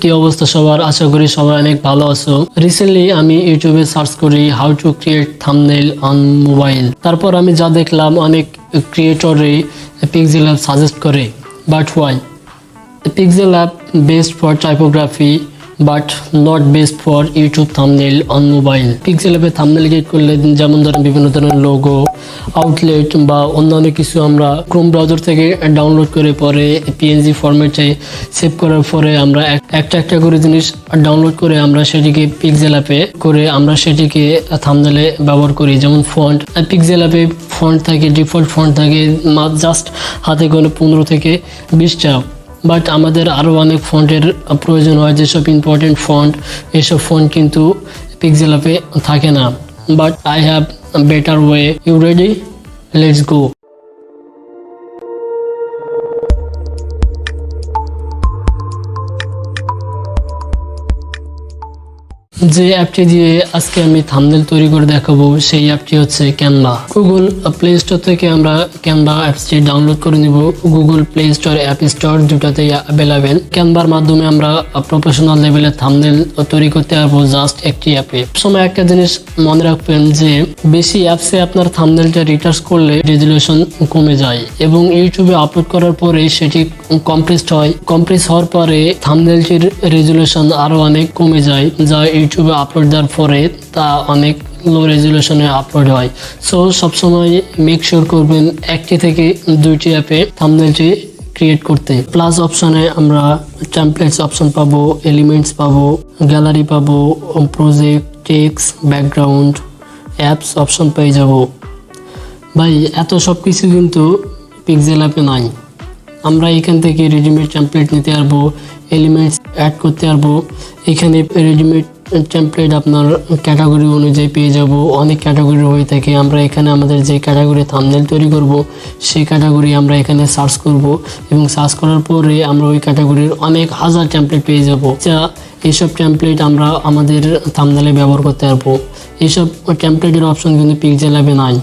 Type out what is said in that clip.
কি অবস্থা সবার? আশা করি সবাই অনেক ভালো আছো। রিসেন্টলি আমি ইউটিউবে সার্চ করি how to create thumbnail on mobile. তারপর আমি যা দেখলাম অনেক ক্রিয়েটরে পিক্সেল অ্যাপ সাজেস্ট করে, but why? Pixel app best for typography but not best for YouTube thumbnail on mobile. Pixel অ্যাপে থাম্বনেল ক্রিয়েট করলে যেমন ধরেন বিভিন্ন ধরনের লোগো, আউটলেট বা অন্যান্য কিছু আমরা ক্রোম ব্রাউজার থেকে ডাউনলোড করে পরে পিএনজি ফরম্যাটে সেভ করার পরে আমরা একটা করে জিনিস ডাউনলোড করে আমরা সেটিকে পিক্সেল অ্যাপে করে আমরা সেটিকে থাম্বনেলে ব্যবহার করি। যেমন ফন্ট, পিক্সেল অ্যাপে ফন্ট থাকে, ডিফল্ট ফন্ট থাকে জাস্ট হাতে গোনে 15 থেকে 20টা। বাট আমাদের আরও অনেক ফন্টের প্রয়োজন হয়, যেসব ইম্পর্টেন্ট ফন্ট, এসব ফন্ট কিন্তু পিক্সেল অ্যাপে থাকে না। But I have better way. You ready? Let's go. যে অ্যাপটি দিয়ে আজকে আমি থাম্বনেল তৈরি করে দেখাবো সেই অ্যাপটি হচ্ছে ক্যানভা। গুগল প্লে স্টোর থেকে আমরা ক্যানভা অ্যাপসটি ডাউনলোড করে নিব। Google Play Store, app store দুটাতেই অ্যাভেলেবেল। ক্যানভার মাধ্যমে আমরা প্রফেশনাল লেভেলের থাম্বনেল তৈরি করতে পারবো জাস্ট একটি অ্যাপে। সময় একটা জিনিস মনে রাখবেন যে বেশি অ্যাপসে আপনার থাম্বনেলটা রিটাচ করলে রেজুলেশন কমে যায় এবং ইউটিউবে আপলোড করার পরে সেটি কম্প্রেসড হয়। কম্প্রেস হওয়ার পরে থাম্বনেলটির রেজুলেশন আরো অনেক কমে যায়, যা ইউটিউবে আপলোড দেওয়ার পরে তা অনেক লো রেজুলেশনে আপলোড হয়। সো সবসময় মেক শিওর করবেন একটি থেকে দুইটি অ্যাপে থাম্বনেলটি ক্রিয়েট করতে। প্লাস অপশনে আমরা টেমপ্লেটস অপশন পাবো, এলিমেন্টস পাবো, গ্যালারি পাবো, project, text, background, apps option পেয়ে যাব। ভাই এত সব কিছু কিন্তু পিক্সেল অ্যাপে নাই। আমরা এখান থেকে রেডিমেড টেমপ্লেট নিতে পারবো, এলিমেন্টস অ্যাড করতে পারবো। এখানে রেডিমেড টেমপ্লেট আপনার ক্যাটাগরি অনুযায়ী পেয়ে যাব। অনেক ক্যাটাগরি হয়ে থাকে। আমরা এখানে আমাদের যে ক্যাটাগরি থাম্বনেল তৈরি করব সেই ক্যাটাগরি আমরা এখানে সার্চ করব এবং সার্চ করার পরে আমরা ওই ক্যাটাগরির অনেক হাজার টেমপ্লেট পেয়ে যাব, যা এইসব টেমপ্লেট আমরা আমাদের থাম্বনেলে ব্যবহার করতে পারবো। এইসব টেমপ্লেটের অপশন কিন্তু পিক্সেল অ্যাপে নাই।